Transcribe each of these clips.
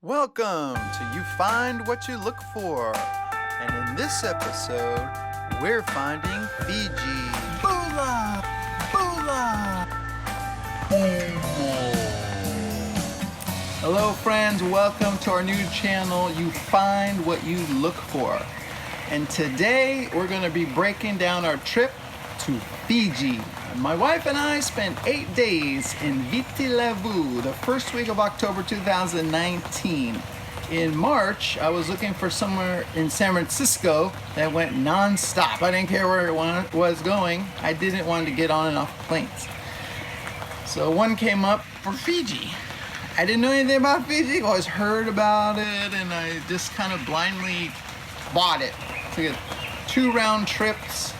Welcome to You Find What You Look For. And in this episode, we're finding Fiji. Bula! Bula! Hello friends, welcome to our new channel, You Find What You Look For. And today, we're going to be breaking down our trip to Fiji. My wife and I spent 8 days in Viti Levu, the first week of October 2019. In March, I was looking for somewhere in San Francisco that went non-stop. I didn't care where it was going. I didn't want to get on and off planes. So one came up for Fiji. I didn't know anything about Fiji. I always heard about it, and I just kind of blindly bought it. Took 2 round trips.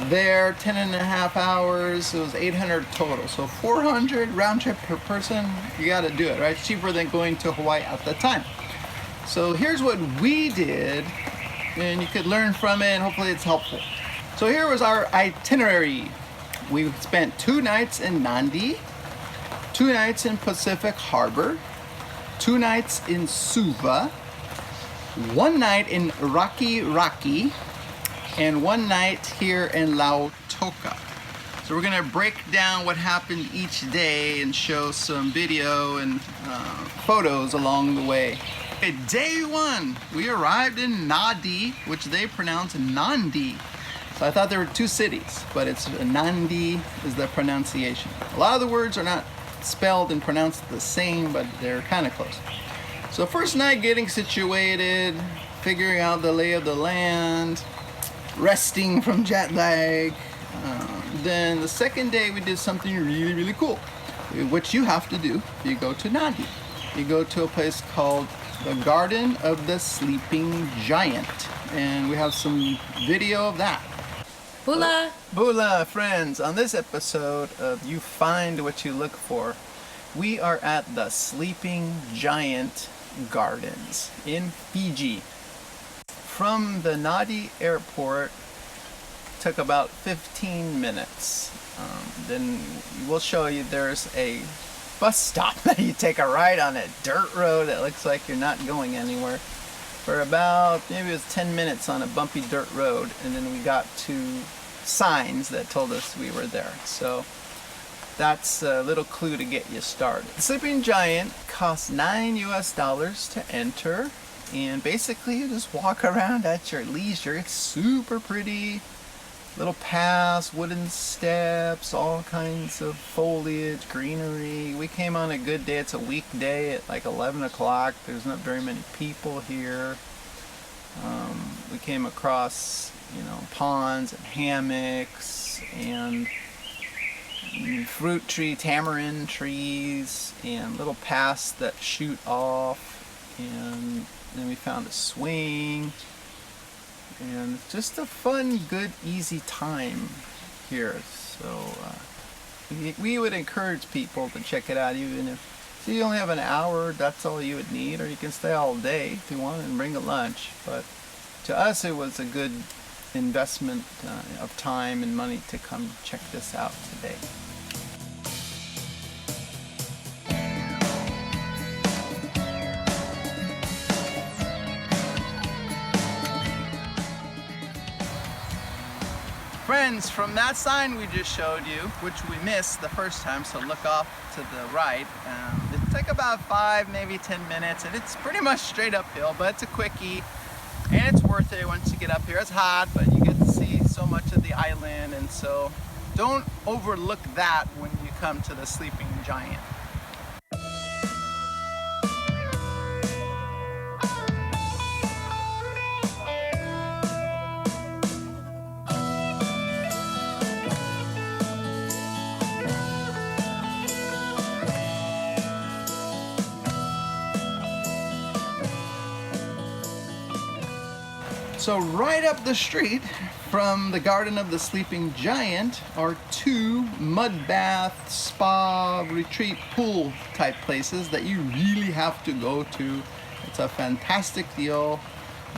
There, 10.5 hours, it was 800 total. So 400 round trip per person, you gotta do it, right? It's cheaper than going to Hawaii at the time. So here's what we did, and you could learn from it, and hopefully it's helpful. So here was our itinerary. We spent 2 nights in Nadi, 2 nights in Pacific Harbor, 2 nights in Suva, 1 night in RakiRaki, and 1 night here in Lautoka. So we're gonna break down what happened each day and show some video and photos along the way. Okay, day 1, we arrived in Nadi, which they pronounce Nandi. So I thought there were 2 cities, but it's Nandi is the pronunciation. A lot of the words are not spelled and pronounced the same, but they're kind of close. So first night, getting situated, figuring out the lay of the land, resting from jet lag. Then the second day we did something really cool, which you have to do if you go to Nadi. You go to a place called the Garden of the Sleeping Giant, and we have some video of that. Bula! Bula, friends! On this episode of You Find What You Look For, we are at the Sleeping Giant Gardens in Fiji. From the Nadi airport, took about 15 minutes. Then we'll show you there's a bus stop that you take a ride on a dirt road that looks like you're not going anywhere for about, maybe it was 10 minutes on a bumpy dirt road, and then we got to signs that told us we were there. So that's a little clue to get you started. The Sleeping Giant costs $9 to enter. And basically you just walk around at your leisure. It's super pretty. Little paths, wooden steps, all kinds of foliage, greenery. We came on a good day. It's a weekday at like 11 o'clock. There's not very many people here. We came across, ponds and hammocks and fruit tree, tamarind trees, and little paths that shoot off. And then we found a swing, and just a fun, good, easy time here. So we would encourage people to check it out, even if you only have an hour. That's all you would need, or you can stay all day if you want and bring a lunch. But to us, it was a good investment of time and money to come check this out today. Friends, from that sign we just showed you, which we missed the first time, so look off to the right. It took about 5, maybe 10 minutes, and it's pretty much straight uphill, but it's a quickie, and it's worth it once you get up here. It's hot, but you get to see so much of the island, and so don't overlook that when you come to the Sleeping Giant. So right up the street from the Garden of the Sleeping Giant are 2 mud bath, spa, retreat, pool type places that you really have to go to. It's a fantastic deal.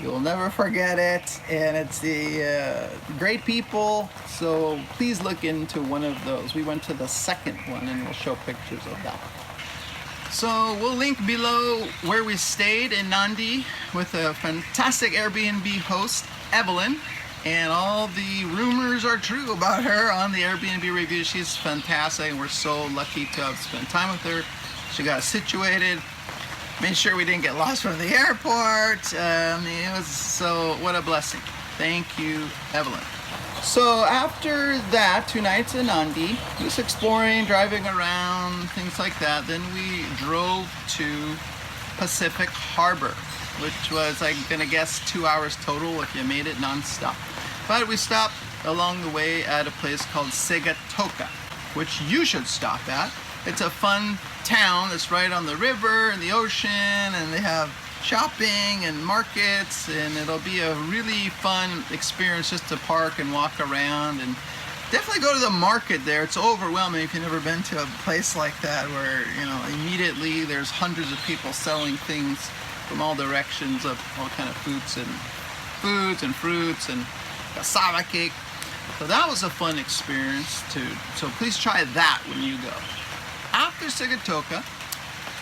You'll never forget it, and it's the great people. So please look into one of those. We went to the second one, and we'll show pictures of that. So we'll link below where we stayed in Nadi with a fantastic Airbnb host, Evelyn. And all the rumors are true about her on the Airbnb review. She's fantastic, and we're so lucky to have spent time with her. She got us situated, made sure we didn't get lost from the airport. It was so, what a blessing. Thank you, Evelyn. So after that, 2 nights in Nadi, just exploring, driving around, things like that. Then we drove to Pacific Harbor, which was, I'm gonna guess, 2 hours total if you made it non-stop. But we stopped along the way at a place called Lautoka, which you should stop at. It's a fun town that's right on the river and the ocean, and they have shopping and markets, and it'll be a really fun experience just to park and walk around. And definitely go to the market there. It's overwhelming if you've never been to a place like that, where, you know, immediately there's hundreds of people selling things from all directions of all kind of foods and fruits and cassava cake. So that was a fun experience too. So please try that when you go. After Lautoka,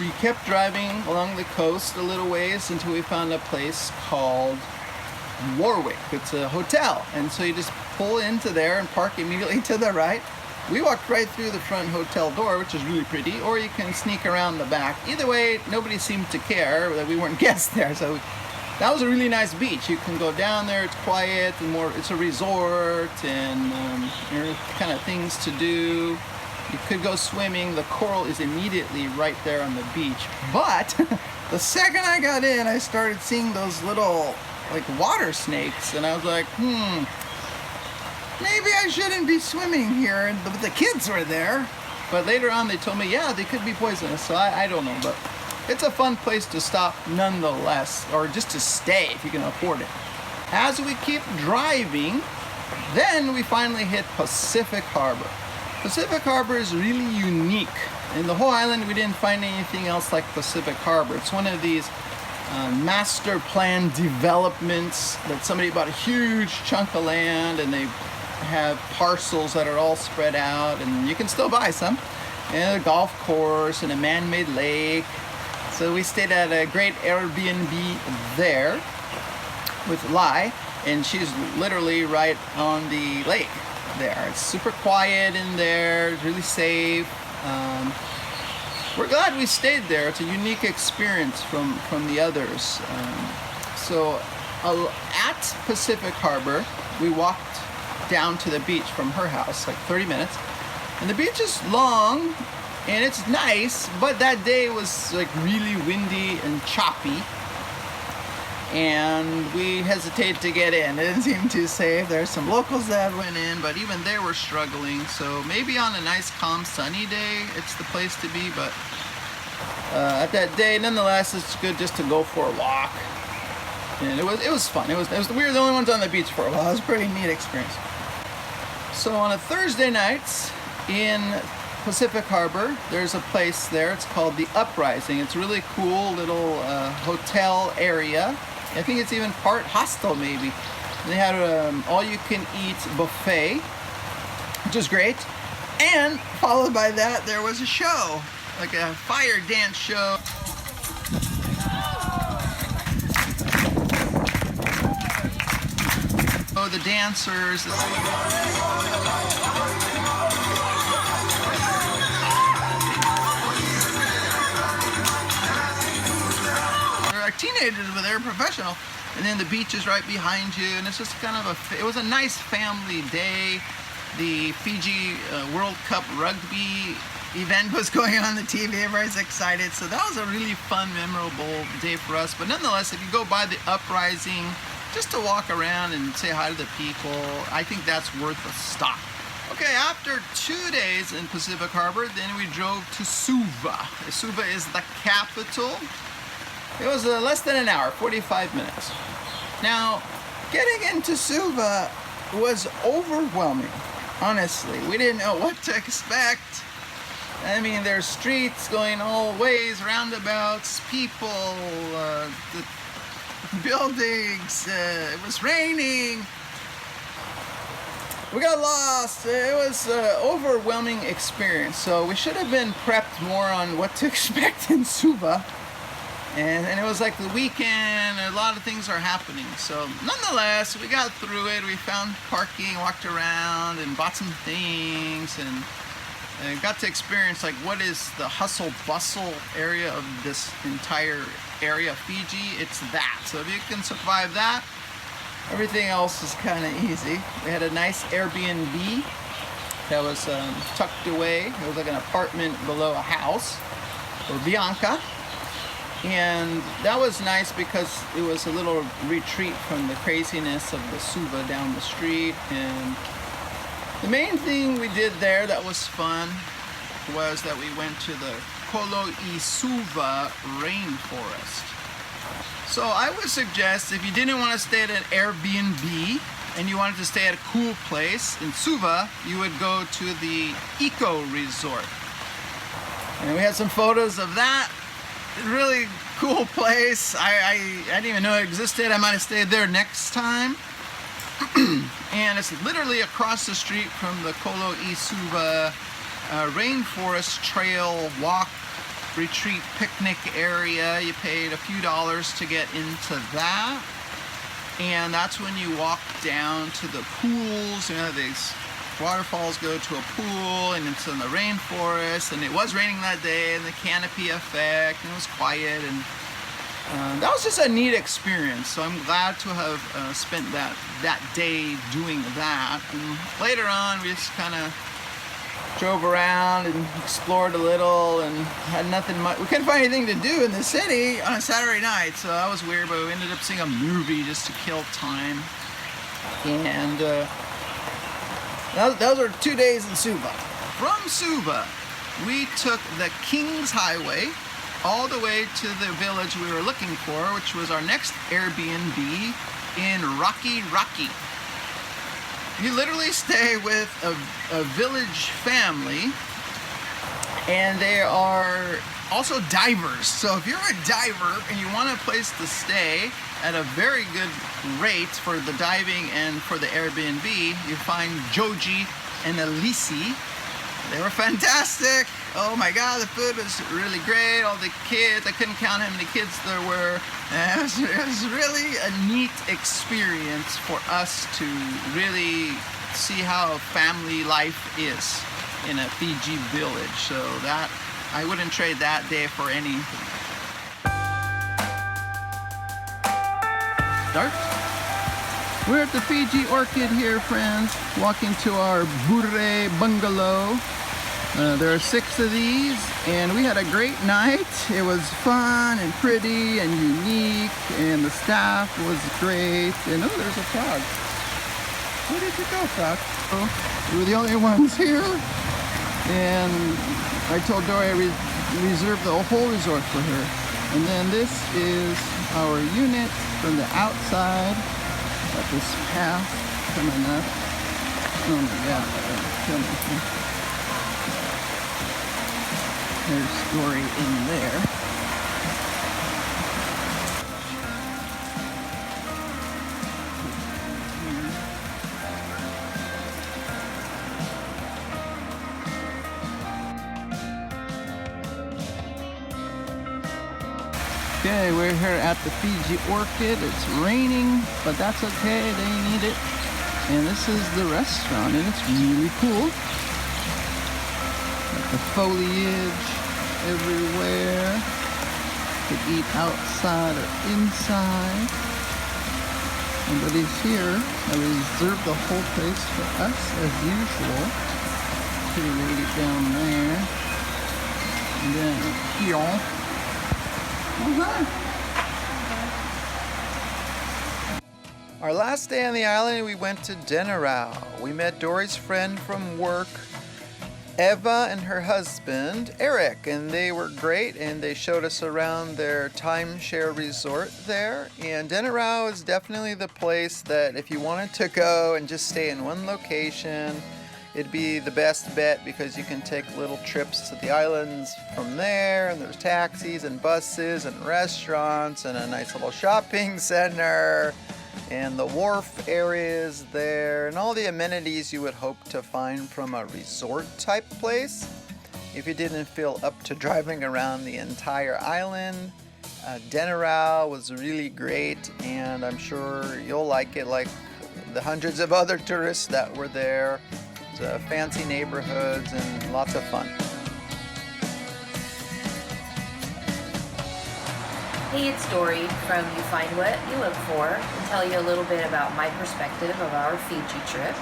we kept driving along the coast a little ways until we found a place called Warwick. It's a hotel, and so you just pull into there and park immediately to the right. We walked right through the front hotel door, which is really pretty, or you can sneak around the back. Either way, nobody seemed to care that we weren't guests there. So that was a really nice beach. You can go down there, it's quiet, and it's a resort, and there are kind of things to do. You could go swimming. The coral is immediately right there on the beach. But the second I got in, I started seeing those little like water snakes, and I was like, maybe I shouldn't be swimming here. But the kids were there. But later on they told me, yeah, they could be poisonous, so I don't know. But it's a fun place to stop nonetheless, or just to stay if you can afford it. As we keep driving, then we finally hit Pacific Harbor. Pacific Harbor is really unique. In the whole island, we didn't find anything else like Pacific Harbor. It's one of these master plan developments that somebody bought a huge chunk of land, and they have parcels that are all spread out, and you can still buy some. And a golf course and a man-made lake. So we stayed at a great Airbnb there with Lai, and she's literally right on the lake there. It's super quiet in there, it's really safe. We're glad we stayed there. It's a unique experience from the others. So at Pacific Harbor, we walked down to the beach from her house, like 30 minutes. And the beach is long and it's nice, but that day was like really windy and choppy. And we hesitated to get in. It didn't seem too safe. There's some locals that went in, but even they were struggling. So maybe on a nice, calm, sunny day, it's the place to be. But at that day, nonetheless, it's good just to go for a walk. And it was fun. We were the only ones on the beach for a while. It was a pretty neat experience. So on a Thursday nights in Pacific Harbor, there's a place there. It's called the Uprising. It's a really cool little hotel area. I think it's even part hostel maybe. And they had all-you-can-eat buffet, which is great. And followed by that, there was a show, like a fire dance show. Oh, the dancers. Teenagers, but they're professional, and then the beach is right behind you, and it's just kind of it was a nice family day. The Fiji World Cup rugby event was going on the TV. Everybody's excited, so that was a really fun, memorable day for us. But nonetheless, if you go by the Uprising just to walk around and say hi to the people, I think that's worth a stop. Okay, after 2 days in Pacific Harbor, then we drove to Suva. Suva is the capital. It was less than an hour, 45 minutes. Now, getting into Suva was overwhelming, honestly. We didn't know what to expect. I mean, there's streets going all ways, roundabouts, people, the buildings, it was raining. We got lost. It was an overwhelming experience. So we should have been prepped more on what to expect in Suva. And it was like the weekend, a lot of things are happening. So nonetheless, we got through it. We found parking, walked around, and bought some things, and got to experience like what is the hustle bustle area of this entire area of Fiji. It's that. So if you can survive that, everything else is kind of easy. We had a nice Airbnb that was tucked away. It was like an apartment below a house for Bianca. And that was nice because it was a little retreat from the craziness of the Suva down the street. And the main thing we did there that was fun was that we went to the Colo-I-Suva rainforest. So I would suggest if you didn't want to stay at an Airbnb and you wanted to stay at a cool place in Suva, you would go to the eco resort. And we had some photos of that. Really cool place. I didn't even know it existed. I might have stayed there next time. And it's literally across the street from the Colo-I-Suva rainforest trail walk retreat picnic area. You paid a few dollars to get into that, and that's when you walk down to the pools. You know, these waterfalls go to a pool, and it's in the rainforest, and it was raining that day, and the canopy effect, and it was quiet, and that was just a neat experience. So I'm glad to have spent that day doing that. And later on, we just kind of drove around and explored a little, and had nothing much. We couldn't find anything to do in the city on a Saturday night, so that was weird. But we ended up seeing a movie just to kill time, and those were 2 days in Suva. From Suva, we took the King's Highway all the way to the village we were looking for, which was our next Airbnb in RakiRaki. You literally stay with a village family, and they are also divers. So if you're a diver and you want a place to stay at a very good rate for the diving and for the Airbnb, you find Joji and Alesi. They were fantastic. Oh my God, the food was really great. All the kids, I couldn't count how many kids there were. And it was really a neat experience for us to really see how family life is in a Fiji village. So that, I wouldn't trade that day for anything. Start. We're at the Fiji Orchid here, friends, walking to our Burre bungalow. There are 6 of these, and we had a great night. It was fun and pretty and unique, and the staff was great. And oh, there's a frog. Where did you go, frog? Oh, we were the only ones here, and I told Dory I reserved the whole resort for her. And then this is our unit from the outside. Got this path coming up. Oh my God, kill me. There's Dory in there. Okay, we're here at the Fiji Orchid. It's raining, but that's okay, they need it. And this is the restaurant, and it's really cool. Got the foliage everywhere. You could eat outside or inside. Nobody's here. I reserved the whole place for us as usual. Pretty lady down there. And then here. Our last day on the island, we went to Denarau. We met Dory's friend from work, Eva, and her husband, Eric, and they were great, and they showed us around their timeshare resort there. And Denarau is definitely the place that if you wanted to go and just stay in one location, it'd be the best bet, because you can take little trips to the islands from there, and there's taxis and buses and restaurants and a nice little shopping center. And the wharf areas there, and all the amenities you would hope to find from a resort type place if you didn't feel up to driving around the entire island. Denarau was really great, and I'm sure you'll like it like the hundreds of other tourists that were there. It's fancy neighborhoods and lots of fun. Hey, it's Dory from You Find What You Look For, and tell you a little bit about my perspective of our Fiji trip.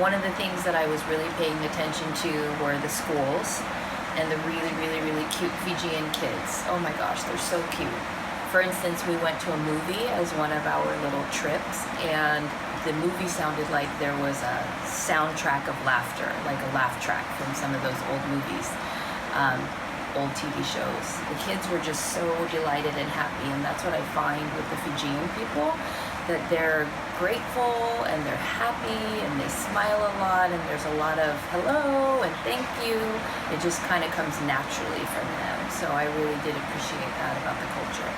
One of the things that I was really paying attention to were the schools and the really cute Fijian kids. Oh my gosh, they're so cute. For instance, we went to a movie as one of our little trips, and the movie sounded like there was a soundtrack of laughter, like a laugh track from some of those old movies. Old TV shows. The kids were just so delighted and happy, and that's what I find with the Fijian people, that they're grateful and they're happy and they smile a lot, and there's a lot of hello and thank you. It just kind of comes naturally from them. So I really did appreciate that about the culture.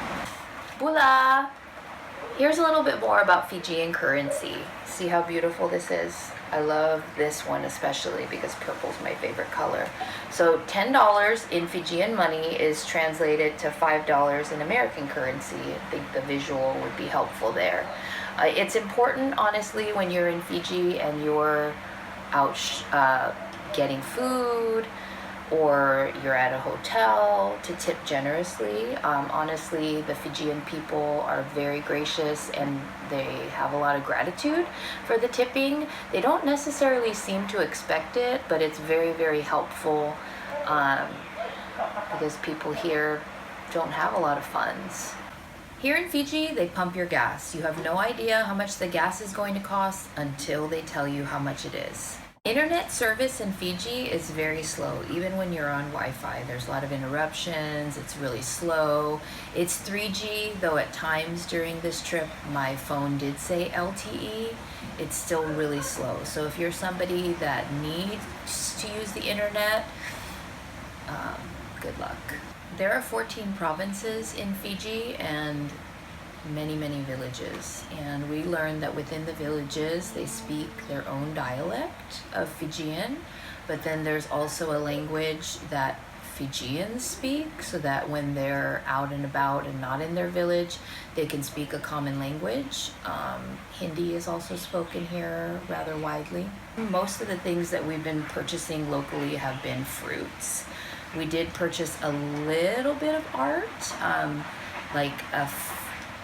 Bula! Here's a little bit more about Fijian currency. See how beautiful this is? I love this one especially because purple's my favorite color. So $10 in Fijian money is translated to $5 in American currency. I think the visual would be helpful there. It's important, honestly, when you're in Fiji and you're out getting food, or you're at a hotel, to tip generously. Honestly, the Fijian people are very gracious and they have a lot of gratitude for the tipping. They don't necessarily seem to expect it, but it's very helpful because people here don't have a lot of funds. Here in Fiji, they pump your gas. You have no idea how much the gas is going to cost until they tell you how much it is. Internet service in Fiji is very slow, even when you're on Wi-Fi. There's a lot of interruptions, it's really slow. It's 3G, though at times during this trip, my phone did say LTE. It's still really slow. So if you're somebody that needs to use the internet, good luck. There are 14 provinces in Fiji and many villages, and we learned that within the villages they speak their own dialect of Fijian, but then there's also a language that Fijians speak, so that when they're out and about and not in their village, they can speak a common language. Hindi is also spoken here rather widely. Most of the things that we've been purchasing locally have been fruits. We did purchase a little bit of art, like a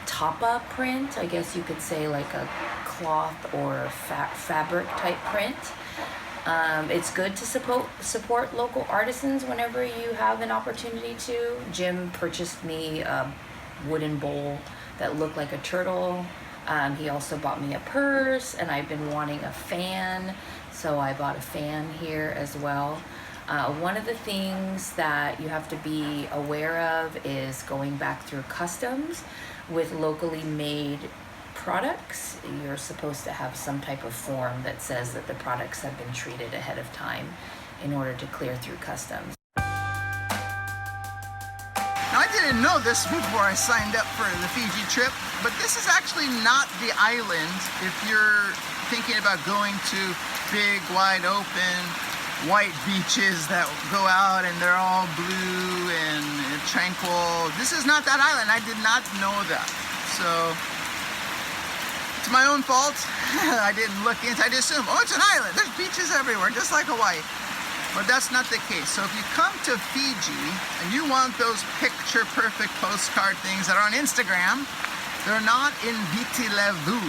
tapa print, I guess you could say, like a cloth or fabric type print. It's good to support local artisans whenever you have an opportunity to. Jim purchased me a wooden bowl that looked like a turtle. He also bought me a purse, and I've been wanting a fan, so I bought a fan here as well. One of the things that you have to be aware of is going back through customs. With locally made products, you're supposed to have some type of form that says that the products have been treated ahead of time in order to clear through customs. Now, I didn't know this before I signed up for the Fiji trip, but this is actually not the island if you're thinking about going to big, wide open, white beaches that go out and they're all blue and tranquil. This is not that island. I did not know that. So it's my own fault. I didn't look into it. I just assumed, oh, it's an island. There's beaches everywhere, just like Hawaii. But that's not the case. So if you come to Fiji and you want those picture-perfect postcard things that are on Instagram, they're not in Viti Levu.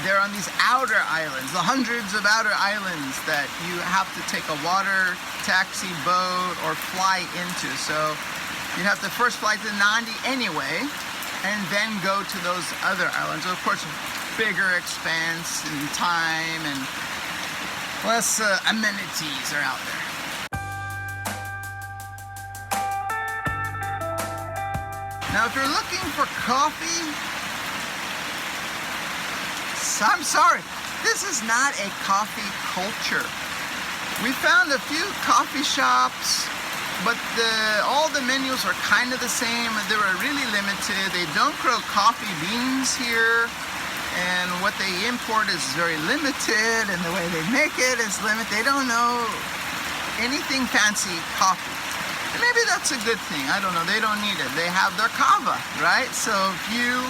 They're on these outer islands, the hundreds of outer islands that you have to take a water taxi, boat, or fly into. So you'd have to first fly to Nadi anyway, and then go to those other islands. Of course, bigger expanse and time and less amenities are out there. Now, if you're looking for coffee, I'm sorry, this is not a coffee culture. We found a few coffee shops, but all the menus are kind of the same. They were really limited. They don't grow coffee beans here. and what they import is very limited, and the way they make it is limited. They don't know anything fancy coffee. And maybe that's a good thing. I don't know. They don't need it. They have their kava, right? So if you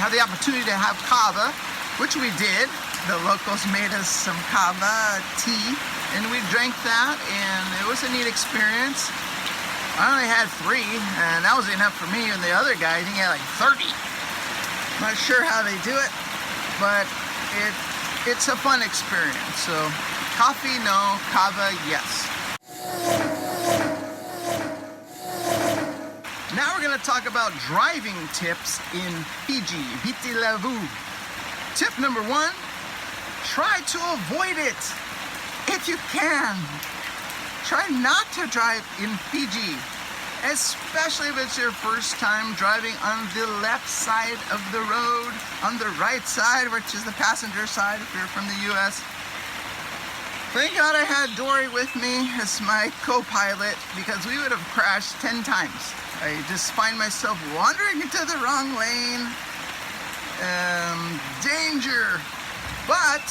have the opportunity to have kava, which we did, the locals made us some kava tea, and we drank that, and it was a neat experience. I only had 3, and that was enough for me, and the other guy, I think he had like 30. Not sure how they do it, but it's a fun experience. So coffee, no. Kava, yes. Now we're going to talk about driving tips in Fiji. Viti levu. Tip number 1, try to avoid it if you can. Try not to drive in Fiji, especially if it's your first time driving on the left side of the road, on the right side, which is the passenger side if you're from the US. Thank God I had Dory with me as my co-pilot, because we would have crashed 10 times. I just find myself wandering into the wrong lane. Danger. But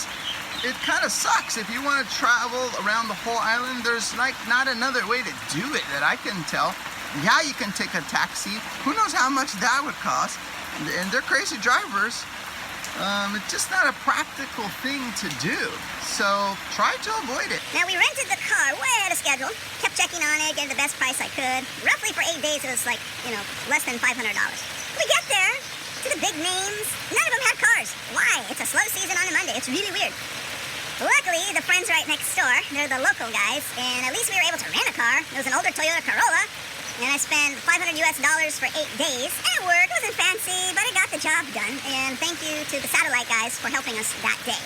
it kind of sucks. If you want to travel around the whole island, there's like not another way to do it that I can tell. Yeah, you can take a taxi. Who knows how much that would cost? And they're crazy drivers. It's just not a practical thing to do. So try to avoid it. Now, we rented the car way ahead of schedule. Kept checking on it, getting the best price I could. Roughly for 8 days, it was like, less than $500. We get there to the big names. None of them had cars. Why? It's a slow season on a Monday. It's really weird. Luckily, the friends right next door, they're the local guys, and at least we were able to rent a car. It was an older Toyota Corolla, and I spent $500 US for 8 days. And it worked. It wasn't fancy, but it got the job done. And thank you to the satellite guys for helping us that day.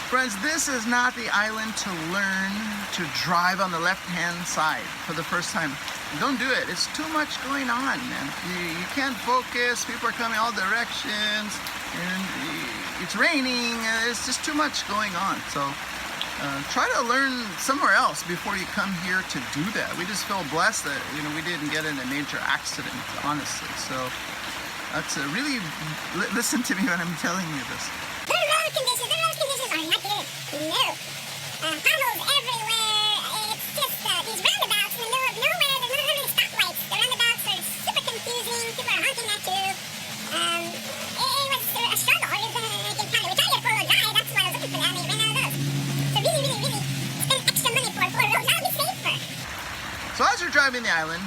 Friends, this is not the island to learn to drive on the left-hand side for the first time. Don't do it. It's too much going on, man. You can't focus. People are coming all directions, and it's raining. It's just too much going on. So try to learn somewhere else before you come here to do that. We just feel blessed that we didn't get in a major accident, honestly. So that's really listen to me when I'm telling you this. The road conditions are not good. No. Potholes everywhere. It's just these roundabouts in the middle of nowhere. There's not really stoplights. The roundabouts are super confusing. People are honking at you. It was a struggle. We tried to get 4-wheel drive. That's why I was looking for that. And they ran out of those. So really spend extra money for a 4-wheel. That would be safer. So as you're driving the island,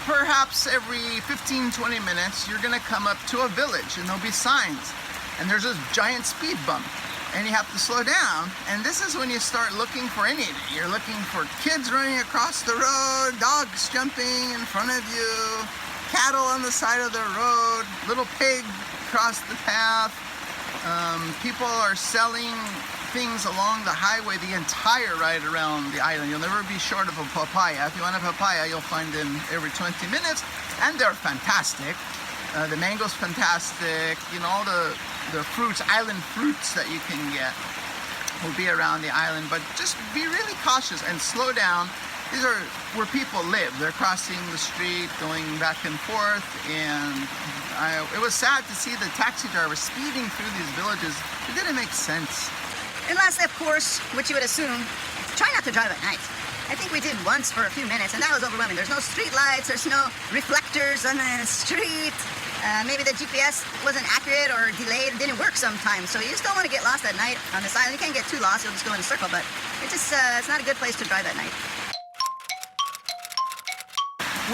perhaps every 15-20 minutes, you're going to come up to a village, and there'll be signs. And there's this giant speed bump, and you have to slow down. And this is when you start looking for anything. You're looking for kids running across the road, dogs jumping in front of you, cattle on the side of the road, little pig across the path. People are selling things along the highway the entire ride around the island. You'll never be short of a papaya. If you want a papaya, you'll find them every 20 minutes, and they're fantastic. The mango's fantastic. All the fruits, island fruits that you can get will be around the island. But just be really cautious and slow down. These are where people live. They're crossing the street, going back and forth, and it was sad to see the taxi driver speeding through these villages. It didn't make sense. And lastly, of course, what you would assume, try not to drive at night. I think we did once for a few minutes, and that was overwhelming. There's no street lights, there's no reflectors on the street. Maybe the GPS wasn't accurate or delayed, didn't work sometimes. So you just don't want to get lost at night on this island. You can't get too lost, you'll just go in a circle, but it's not a good place to drive at night.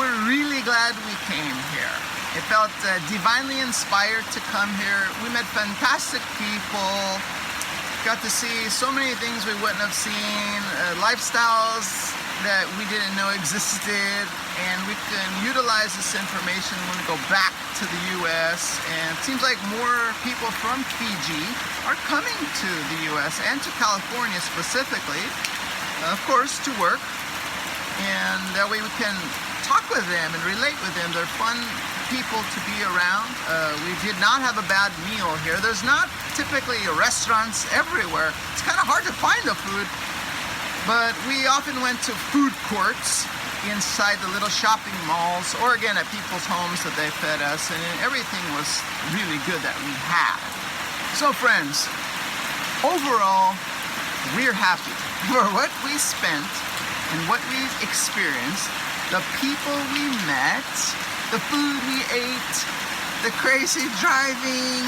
We're really glad we came here. It felt divinely inspired to come here. We met fantastic people, got to see so many things we wouldn't have seen, lifestyles that we didn't know existed, and we can utilize this information when we go back to the US. And it seems like more people from Fiji are coming to the US and to California specifically, of course, to work. And that way we can talk with them and relate with them. They're fun people to be around. We did not have a bad meal here. There's not typically restaurants everywhere. It's kind of hard to find the food, but we often went to food courts inside the little shopping malls, or again at people's homes that they fed us, and everything was really good that we had. So friends, overall, we're happy for what we spent and what we experienced, the people we met, the food we ate, the crazy driving.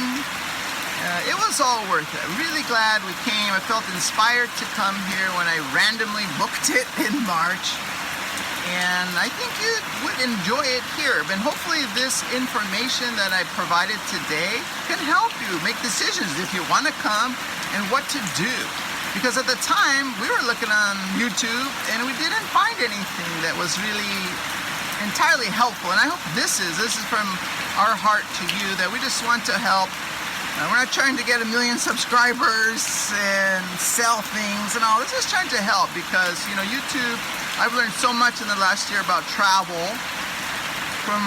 It was all worth it. Really glad we came. I felt inspired to come here when I randomly booked it in March. And I think you would enjoy it here. And hopefully this information that I provided today can help you make decisions if you want to come and what to do. Because at the time, we were looking on YouTube and we didn't find anything that was really entirely helpful. And I hope this is from our heart to you, that we just want to help. We're not trying to get 1 million subscribers and sell things and all. This is trying to help because, you know, YouTube, I've learned so much in the last year about travel from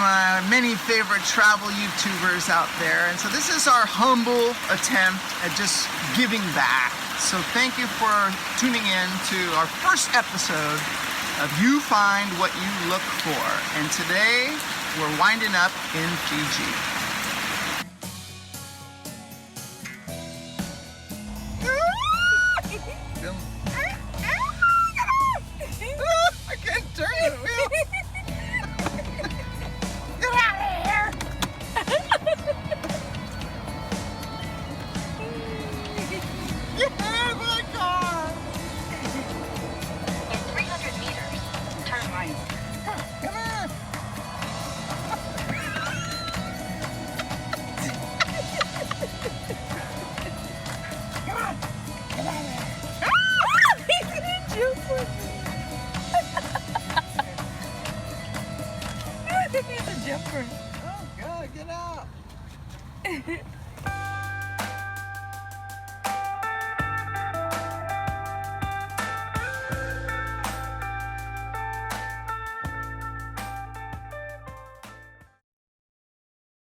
many favorite travel YouTubers out there. And so this is our humble attempt at just giving back. So thank you for tuning in to our first episode of You Find What You Look For. And today we're winding up in Fiji. I can't turn the wheel. Get out of here. Get out of my car. In 300 meters, turn right. Come on. Come on. Get out of there. He's a jumper. Oh, God, get out.